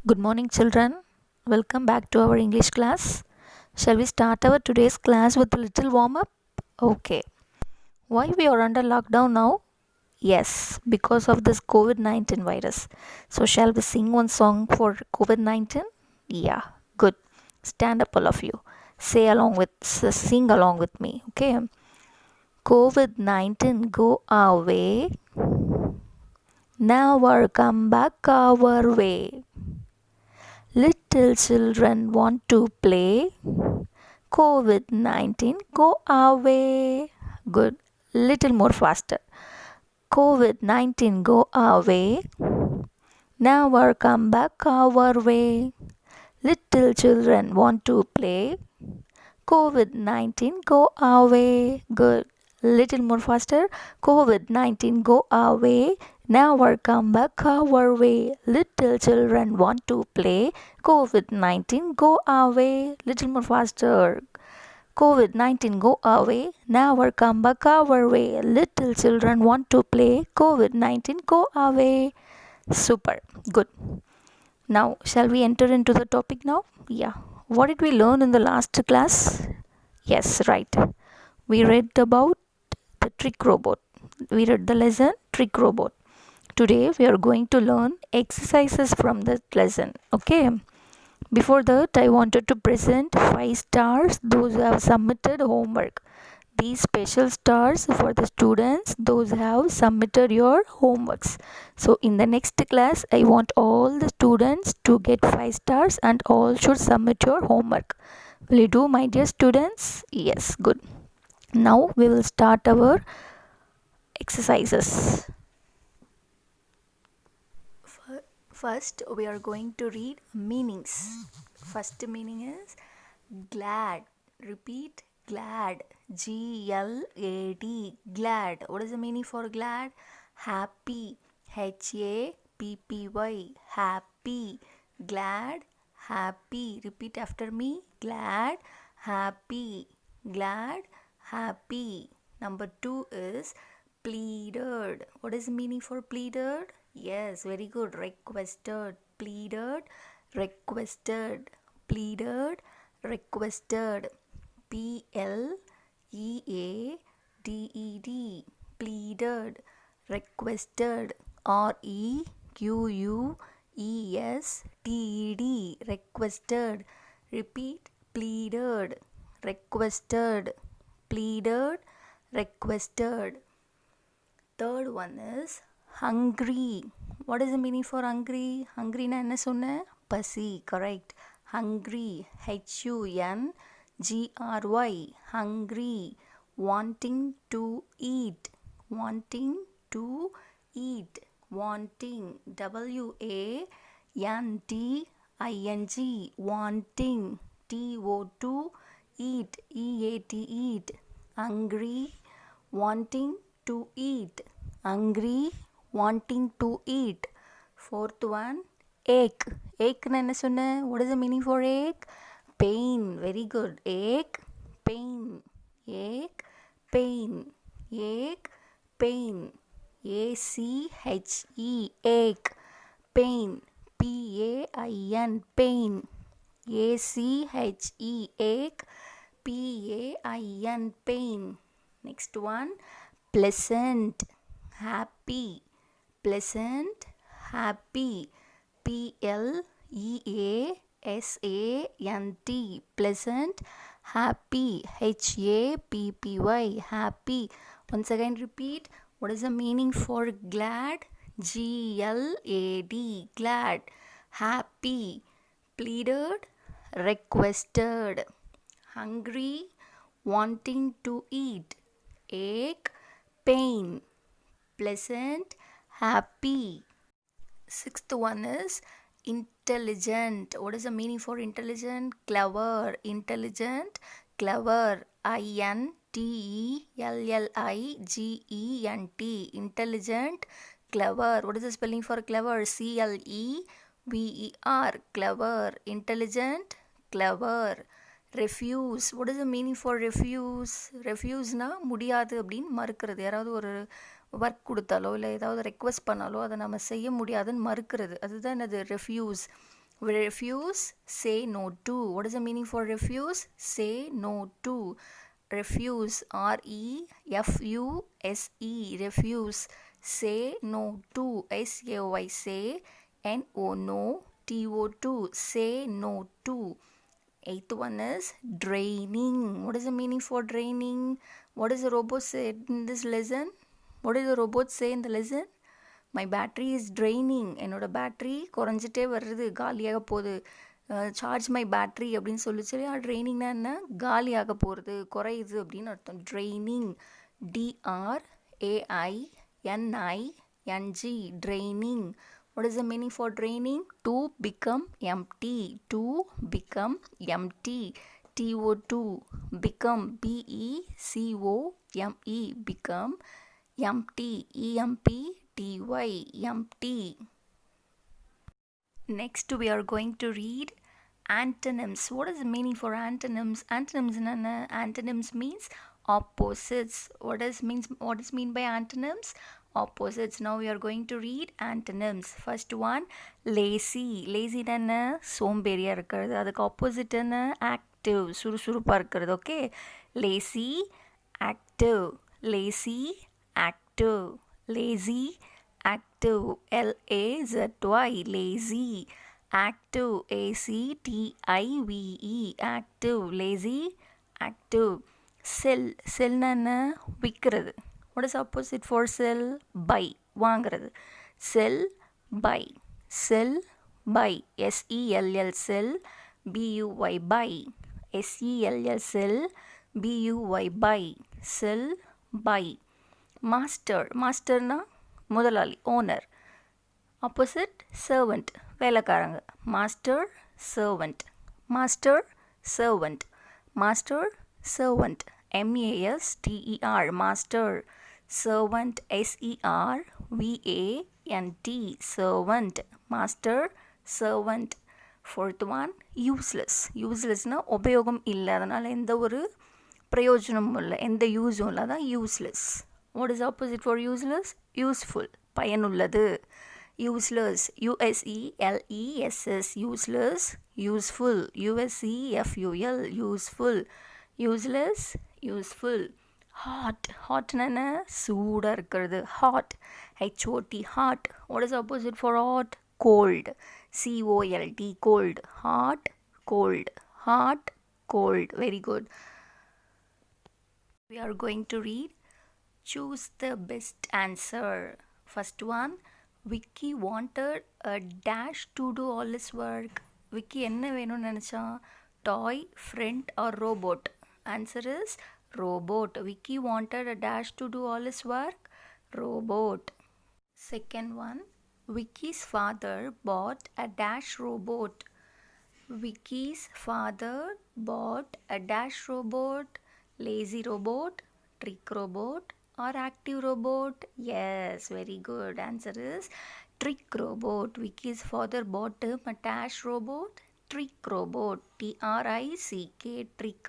Good morning, children. Welcome back to our English class. Shall we start our today's class with a little warm up? Okay. Why we are under lockdown now? Yes, because of this COVID 19 virus. So, shall we sing one song for COVID 19? Yeah, good. Stand up, all of you. Sing along with me. Okay. COVID 19 go away. Never come back our way. Little children want to play. COVID 19 go away. Good. Little more faster. COVID 19 go away. Never come back our way. Little children want to play. COVID 19 go away. Good. Little more faster. COVID 19 go away. Never come back our way. Little children want to play. COVID 19 go away. Little more faster. COVID 19 go away. Never come back our way. Little children want to play. COVID 19 go away. Super. Good. Now, shall we enter into the topic now? Yeah. What did we learn in the last class? Yes, right. We read about the trick robot. We read the lesson trick robot. Today we are going to learn exercises from the lesson. Okay. Before that, I wanted to present 5 stars those who have submitted homework. These special stars for the students those who have submitted your homeworks. So in the next class, I want all the students to get 5 stars and all should submit your homework. Will you do, my dear students? Yes, good. Now we will start our exercises. First, we are going to read meanings. First meaning is glad. Repeat, glad. G-L-A-D. Glad. What is the meaning for glad? Happy. H-A-P-P-Y. Happy. Glad. Happy. Repeat after me. Glad. Happy. Glad. Happy. Number 2 is pleaded. What is the meaning for pleaded? Yes, very good. Requested. Pleaded. Requested. Pleaded. Requested. P-L-E-A-D-E-D. Pleaded. Requested. R-E-Q-U-E-S-T-E-D. Requested. Repeat. Pleaded. Requested. Pleaded. Requested. Third one is hungry. What is the meaning for hungry? Hungry na enna sonna? Pasi. Correct. Hungry. H-U-N-G-R-Y. Hungry. Wanting to eat. Wanting to eat. Wanting. W-A-N-T-I-N-G. Wanting. T-O-2. Eat. E-A-T. Eat. Hungry. Wanting to eat. Hungry. Wanting to eat. Fourth one, ache. Ache na enna sonna? What is the meaning for ache? Pain. Very good. Ache, pain. Ache, pain. Ache, pain. A-C-H-E. Ache. Pain. P-A-I-N. Pain. A-C-H-E. Ache. P-A-I-N. Pain. Next one, pleasant. Happy. Pleasant. Happy. P-L-E-A-S-A-N-T. Pleasant. Happy. H-A-P-P-Y. Happy. Once again repeat. What is the meaning for glad? G-L-A-D. Glad. Happy. Pleaded. Requested. Hungry. Wanting to eat. Ache. Pain. Pleasant. Happy. Sixth one is intelligent. What is the meaning for intelligent? Clever. Intelligent. Clever. I-N-T-E-L-L-I-G-E-N-T. Intelligent. Clever. What is the spelling for clever? C-L-E-V-E-R. Clever. Intelligent. Clever. Refuse. What is the meaning for refuse? ரெஃப்யூஸ்னால் முடியாது அப்படின்னு மறுக்கிறது. யாராவது ஒரு work கொடுத்தாலோ இல்லை ஏதாவது request பண்ணாலோ அதை நம்ம செய்ய முடியாதுன்னு மறுக்கிறது. அதுதான் என்னது? Refuse. Refuse, say no to. What is the meaning for refuse? Say no to. Refuse, refuse, refuse. Say no to, say, say, no, no, to, say no to. Eighth one is draining. What is the meaning for draining? What is the robot say in this lesson? What did the robot say in the lesson? My battery is training. என்னோட battery குறைஞ்சிட்டே வருது, காலியாக போகுது. Charge my battery அப்படின்னு சொல்லிச்சு. ட்ரெயினிங்னா என்ன? காலியாக போகிறது, குறையுது அப்படின்னு அர்த்தம். Training, DRAINING, training. What is the meaning for draining? To become empty. To become empty. TO2, become, BECOME, become. Empty, EMPTY, empty. Next we are going to read antonyms. What is the meaning for antonyms? Antonyms enna? Antonyms means opposites. What is mean by antonyms? Opposites. Now we are going to read antonyms. First one, lazy. Lazy enna? சோம்பேறியா இருக்கிறது. அதுக்கு opposite enna? Active, சுறுசுறுப்பா இருக்கிறது. Okay, lazy, active. Lazy, active. Lazy, active. LAZY, lazy. Active, ACTIVE, active. Lazy, active. Sell, sell na விக்கிறது. What is opposite for sell? Buy, வாங்கிறது. Sell, buy. Sell, buy. SELL, sell. BUY, buy. SELL, sell. BUY, buy. Sell, buy. Master, masterனா முதலாளி, owner. Opposite servant, வேலைக்காரங்க. Master, servant. Master, servant. Master, servant. MASTER, master. Servant, SERVANT, servant. Master, servant. Fourth one, useless. யூஸ்லெஸ்னா உபயோகம் இல்லை, அதனால் எந்த ஒரு பிரயோஜனமும் இல்லை, எந்த யூஸும் இல்லை, அதான் useless. What is opposite for useless? Useful, பயனுள்ளது. Useless, USELESS, useless. Useful, USEFUL, useful. Useless, useful. Hot, hot என்ன? சூடாக இருக்கிறது. Hot, HOT, hot. What is opposite for hot? Cold, COLD, cold. Hot, cold. Hot, cold. Very good. We are going to read choose the best answer. First one, Vicky wanted a dash to do all his work. Vicky என்ன வேணும்னு நினச்சா? Toy, friend or robot? Answer is robot. Vicky wanted a dash to do all his work. Robot. Second one, Vicky's father bought a dash robot. Vicky's father bought a dash robot. Lazy robot, trick robot or active robot? Yes, very good. Answer is trick robot. Vicky's father bought him a dash robot. Trick robot, TRICK, trick.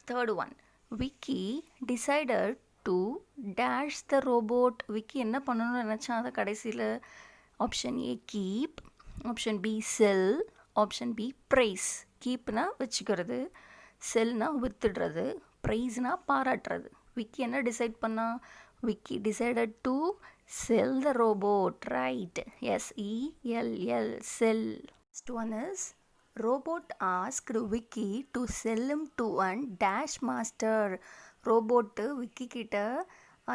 Third one, Vicky decided to dash the robot. Vicky என்ன பண்ணணும்னு நினச்சா அதை கடைசியில்? Option A keep, option B sell, option B praise. கீப்னா வச்சுக்கிறது, செல்னா வித்துடுறது, ப்ரைஸ்னா பாராட்டுறது. விக்கி என்ன டிசைட் பண்ணா? Vicky decided to sell the robot. Right, SELL, sell. Next one is robot asked Vicky to sell him to an dash master. Robot Vicky கிட்ட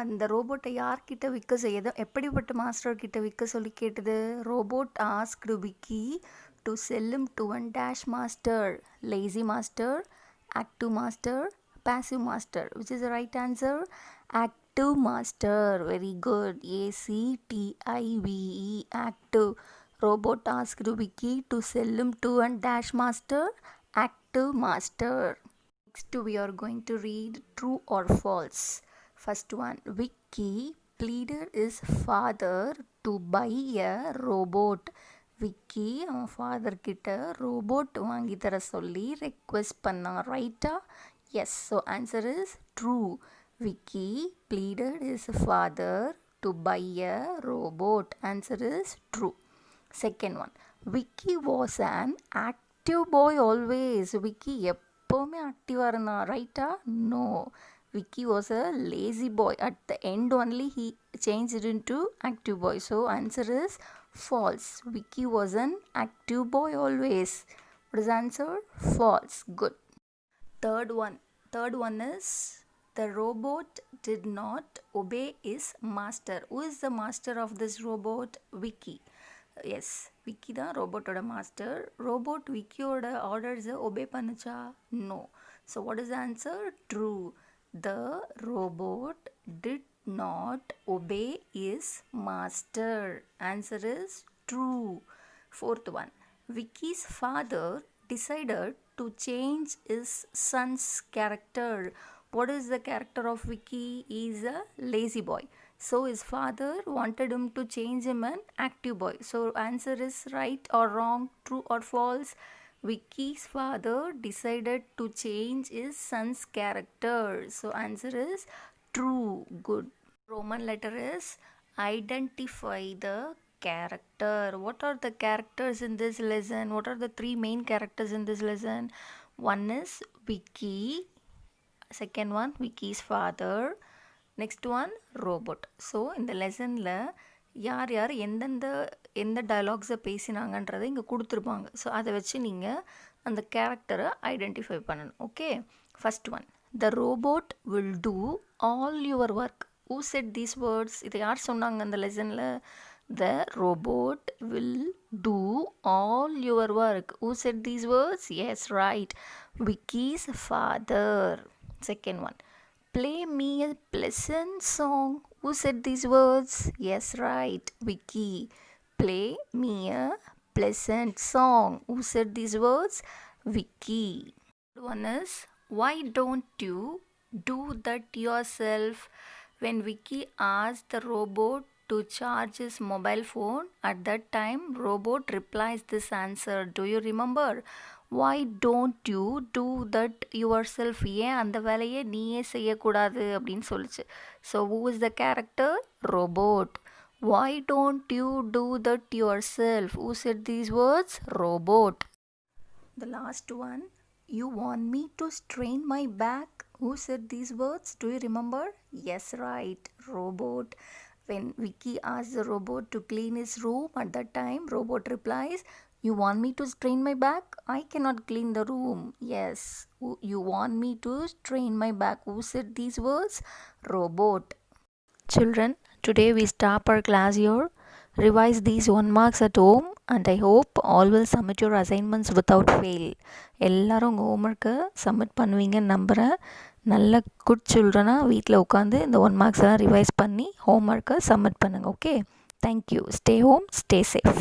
அந்த ரோபோட்டை யார்கிட்ட விற்க செய்யுது? எப்படிப்பட்ட மாஸ்டர் கிட்ட விற்க சொல்லி கேட்டது? Robot asked Vicky to sell him to an dash master. Lazy master, active master, passive master. Which is the right answer? Active master. Very good. ACTIVE, active. Robot asked Vicky to sell him to a dash master. Active master. Next we are going to read true or false. First one, Vicky pleaded his father to buy a robot. Vicky அவன் father கிட்ட robot வாங்கி தர சொல்லி request பண்ணான். ரைட்டா? Yes. So answer is true. Vicky pleaded his father to buy a robot. Answer is true. Second one, Vicky was an active boy always. Vicky எப்போவுமே ஆக்டிவாக இருந்தான் ரைட்டா? No. Vicky was a lazy boy. At the end only he changed into active boy. So answer is false. Vicky was an active boy always. What is the answer? False. Good. Third one is the robot did not obey his master. Who is the master of this robot? Vicky. Yes, Vicky தான் ரோபோட்டோட master. Robot விக்கியோட ஆர்டர்ஸை obey பண்ணுச்சா? No. So what is answer? True. The robot did not obey is master. Answer is true. Fourth one, Vicky's father decided to change his son's character. What is the character of Vicky? He is a lazy boy. So his father wanted him to change him an active boy. So answer is right or wrong, true or false? Vicky's father decided to change his son's character. So answer is true. Good. Roman letter is identify the character. What are the characters in this lesson? What are the three main characters in this lesson? One is Vicky. Second one, Vicky's father. Next one, robot. So இந்த லெசனில் யார் யார் எந்த டயலாக்ஸை பேசினாங்கன்றதை இங்கே கொடுத்துருப்பாங்க. So அதை வச்சு நீங்கள் அந்த கேரக்டரை ஐடென்டிஃபை பண்ணணும். Okay, first one, the robot will do all your work. Who said these words? இதை யார் சொன்னாங்க அந்த லெசனில்? The robot will do all your work. Who said these words? Yes, right, Vicky's father. Second one, play me a pleasant song. Who said these words? Yes, right, Vicky. Play me a pleasant song. Who said these words? Vicky. One is, why don't you do that yourself? When Vicky asked the robot to charge his mobile phone, at that time robot replies this answer. Do you remember? Why don't you do that yourself? ஏன் அந்த வேலையை நீயே செய்யக்கூடாது அப்படின்னு சொல்லிச்சு. So who is the character? Robot. Why don't you do that yourself? Who said these words? Robot. The last one, you want me to strain my back. Who said these words? Do you remember? Yes, right, robot. When Vicky asked the robot to clean his room, at that time robot replies, you want me to strain my back? I cannot clean the room. Yes, you want me to strain my back. Who said these words? Robot. Children, today we stop our class here. Revise these 1 marks at home and I hope all will submit your assignments without fail. எல்லாரும் உங்கள் ஹோம்ஒர்க்கை submit பண்ணுவீங்கன்னு நம்புகிறேன். நல்ல good சில்ட்ரனாக வீட்டில் உட்காந்து இந்த 1 marks எல்லாம் revise பண்ணி ஹோம்ஒர்க்கை சப்மிட் பண்ணுங்கள். Okay, thank you. Stay home, stay safe.